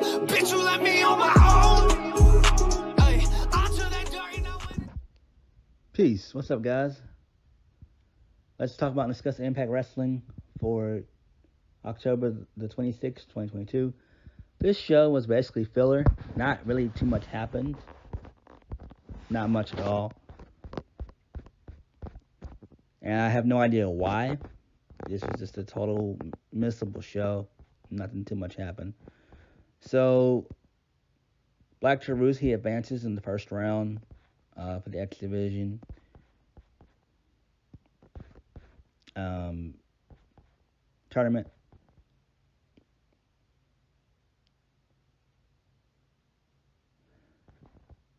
Bitch, you left me on my own. Ay, onto that dirty now. Peace. What's up, guys? Let's talk about and discuss Impact Wrestling for October the 26th, 2022. This show was basically filler. Not really too much happened. Not much at all. And I have no idea why. This was just a total missable show. Nothing too much happened. So, Black Taurus, he advances in the first round for the X Division. Tournament.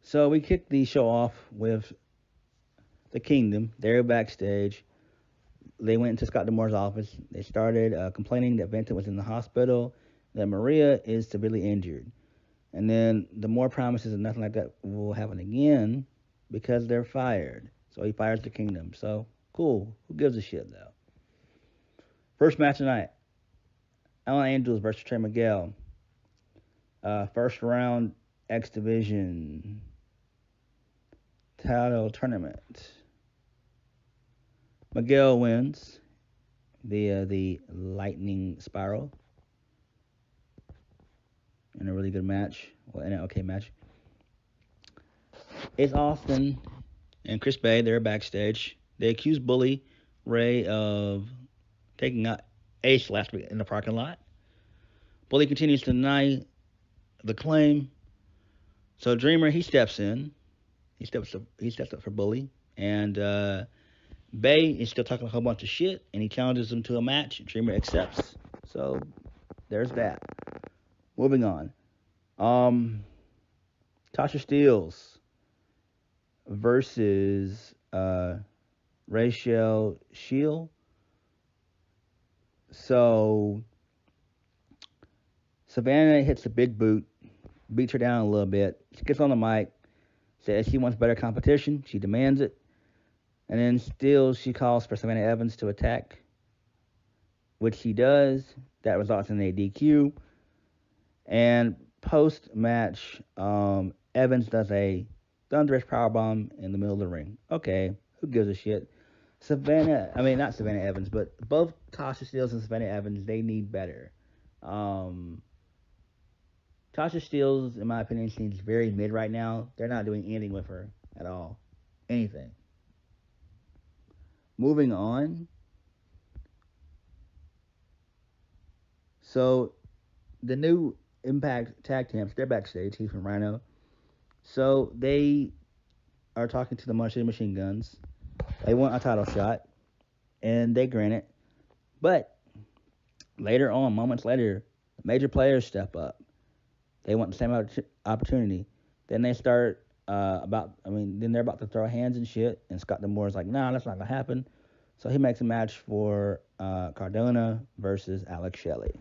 So we kicked the show off with the Kingdom. They're backstage. They went into Scott D'Amore's office. They started complaining that Vincent was in the hospital, that Maria is severely injured. And then D'Amore promises that nothing like that will happen again because they're fired. So he fires the Kingdom. So, cool. Who gives a shit, though? First match tonight. Alan Angels versus Trey Miguel. First round X Division title tournament. Miguel wins via the Lightning Spiral in a really good match. Well, in an okay match. Ace Austin and Chris Bey, they're backstage. They accuse Bully Ray of taking out Ace last week in the parking lot. Bully continues to deny the claim. So Dreamer, he steps in. He steps up for Bully. And Bey is still talking a whole bunch of shit, and he challenges him to a match. Dreamer accepts. So there's that. Moving on. Tasha Steelz versus Rachel Shield. So Savannah hits a big boot, beats her down a little bit. She gets on the mic, says she wants better competition. She demands it. And then still she calls for Savannah Evans to attack, which she does. That results in a DQ. And post-match, Evans does a thunderous powerbomb in the middle of the ring. Okay, who gives a shit? Not Savannah Evans, but both Tasha Steelz and Savannah Evans, they need better. Tasha Steelz, in my opinion, seems very mid right now. They're not doing anything with her at all. Anything. Moving on. So, the new Impact tag champs, they're backstage, Heath and Rhino. So, they are talking to the Machine Guns. They want a title shot, and they grant it. But, later on, moments later, major players step up. They want the same opportunity. Then they start then they're about to throw hands and shit, and Scott D'Amore's like, nah, that's not gonna happen. So he makes a match for Cardona versus Alex Shelley.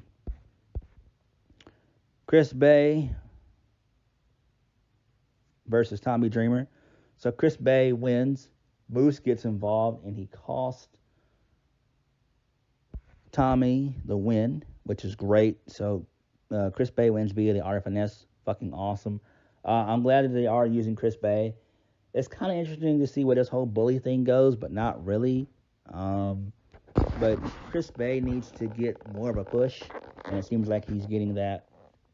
Chris Bey versus Tommy Dreamer. So Chris Bey wins. Moose gets involved, and he cost Tommy the win, which is great. So Chris Bey wins via the Art of Finesse. Fucking awesome. I'm glad that they are using Chris Bey. It's kind of interesting to see where this whole bully thing goes, but not really. But Chris Bey needs to get more of a push, and it seems like he's getting that.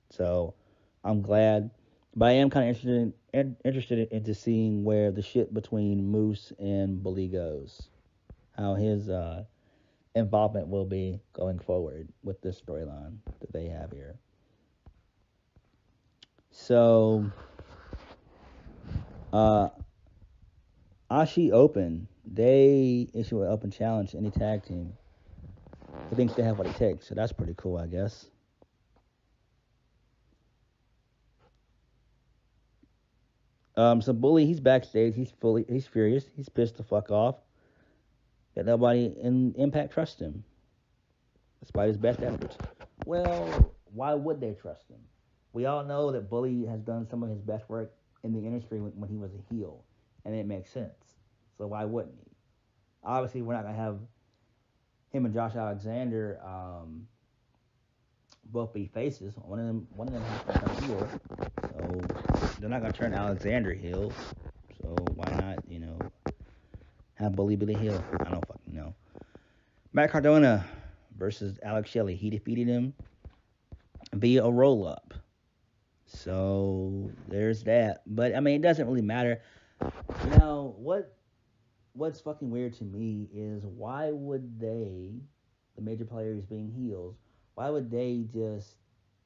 So I'm glad. But I am kind of interested into seeing where the shit between Moose and Bully goes. How his involvement will be going forward with this storyline that they have here. So, Ashi Open, they issue an open challenge to any tag team who thinks they have what it takes. So that's pretty cool, I guess. So Bully, he's backstage. He's furious. He's pissed the fuck off that nobody in Impact trusts him, despite his best efforts. Well, why would they trust him? We all know that Bully has done some of his best work in the industry when he was a heel, and it makes sense. So why wouldn't he? Obviously, we're not gonna have him and Josh Alexander both be faces. One of them has to turn heel. So they're not gonna turn Alexander heel. So why not, have Bully Billy heel? I don't fucking know. Matt Cardona versus Alex Shelley. He defeated him via a roll up. So there's that. But I mean, it doesn't really matter. What's fucking weird to me is why would they, the major players being heels, why would they just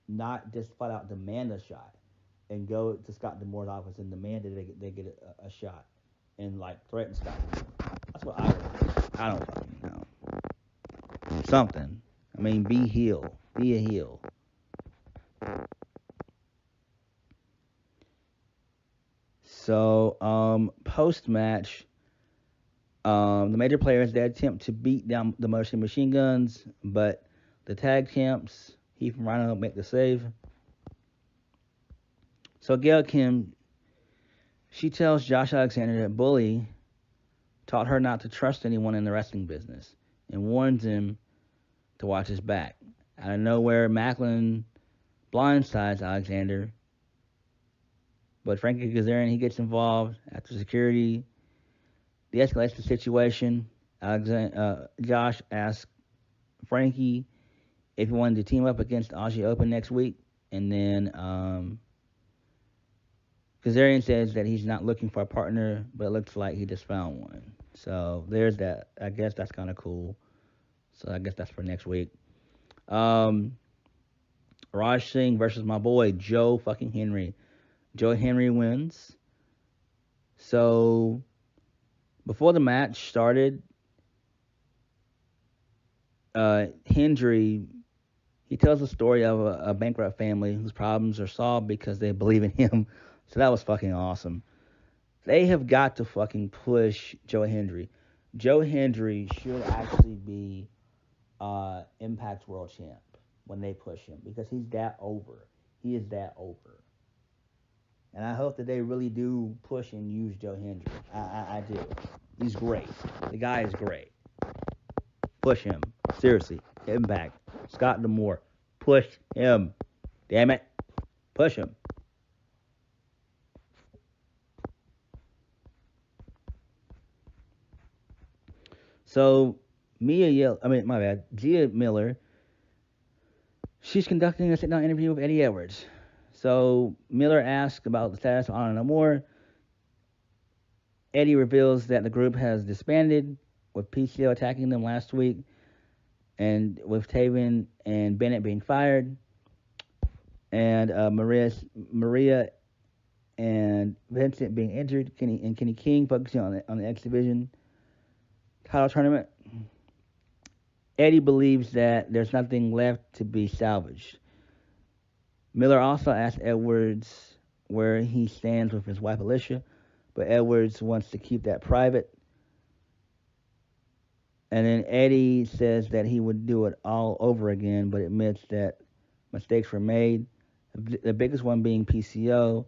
not just flat out demand a shot and go to Scott D'Amore's office and demand that they get a shot and like threaten Scott D'Amore? That's what I would do. I don't fucking know. Something. I mean, be heel. Be a heel. So, post match, the major players, they attempt to beat down the Machine Guns, but the tag champs, Heath and Rhino, make the save. So Gail Kim, she tells Josh Alexander that Bully taught her not to trust anyone in the wrestling business and warns him to watch his back. Out of nowhere, Macklin blindsides Alexander, but Frankie Kazarian, he gets involved after security. De-escalates the situation. Josh asks Frankie if he wanted to team up against Aussie Open next week, and then Kazarian says that he's not looking for a partner, but it looks like he just found one. So there's that. I guess that's kind of cool. So I guess that's for next week. Raj Singh versus my boy Joe fucking Henry. Joe Henry wins. So before the match started, Hendry, he tells the story of a bankrupt family whose problems are solved because they believe in him. So that was fucking awesome. They have got to fucking push Joe Hendry. Joe Hendry should actually be Impact World Champ when they push him because he's that over. He is that over. And I hope that they really do push and use Joe Hendry. I do. He's great. The guy is great. Push him. Seriously. Impact. Scott D'Amore. Push him. Damn it. Push him. So, Gia Miller, she's conducting a sit-down interview with Eddie Edwards. So, Miller asks about the status of Honor No More. Eddie reveals that the group has disbanded, with PCO attacking them last week, and with Taven and Bennett being fired, and Maria and Vincent being injured, Kenny King focusing on the X Division title tournament. Eddie believes that there's nothing left to be salvaged. Miller also asked Edwards where he stands with his wife Alicia, but Edwards wants to keep that private. And then Eddie says that he would do it all over again, but admits that mistakes were made. The biggest one being PCO.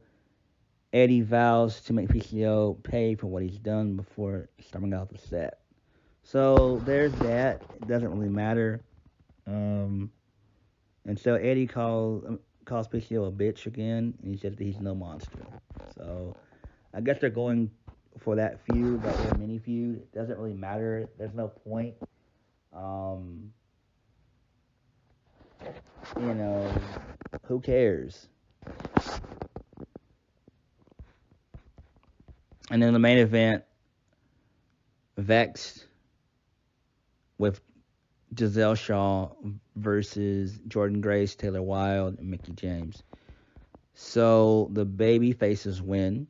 Eddie vows to make PCO pay for what he's done before storming out the set. So there's that. It doesn't really matter. And so Eddie calls PCO a bitch again, and he says that he's no monster. So I guess they're going for that feud, that little mini feud. It doesn't really matter. There's no point. Who cares? And then the main event, Vexed with Giselle Shaw versus Jordan Grace, Taylor Wilde, and Mickie James. So the baby faces win.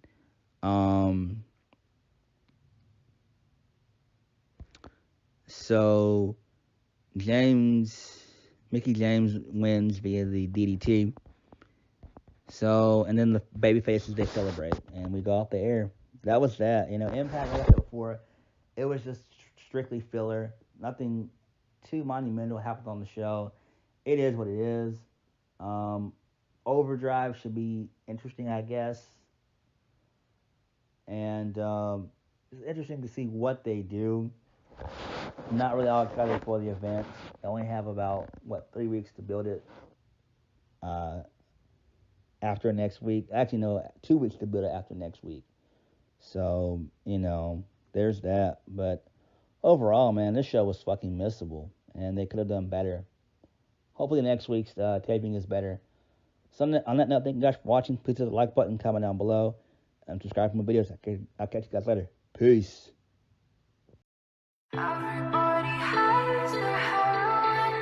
So Mickie James wins via the DDT. So, and then the baby faces, they celebrate, and we go off the air. That was that. Impact, like I said before, it was just strictly filler. Nothing too monumental happened on the show. It is what it is. Overdrive should be interesting, I guess. And it's interesting to see what they do. I'm not really all excited for the event. They only have about, 3 weeks to build it. after next week. Actually, no, 2 weeks to build it after next week. So, there's that. But overall, man, this show was fucking missable, and they could have done better. Hopefully, next week's taping is better. So, on that note, thank you guys for watching. Please hit the like button, comment down below, and subscribe for more videos. I'll catch you guys later. Peace. Everybody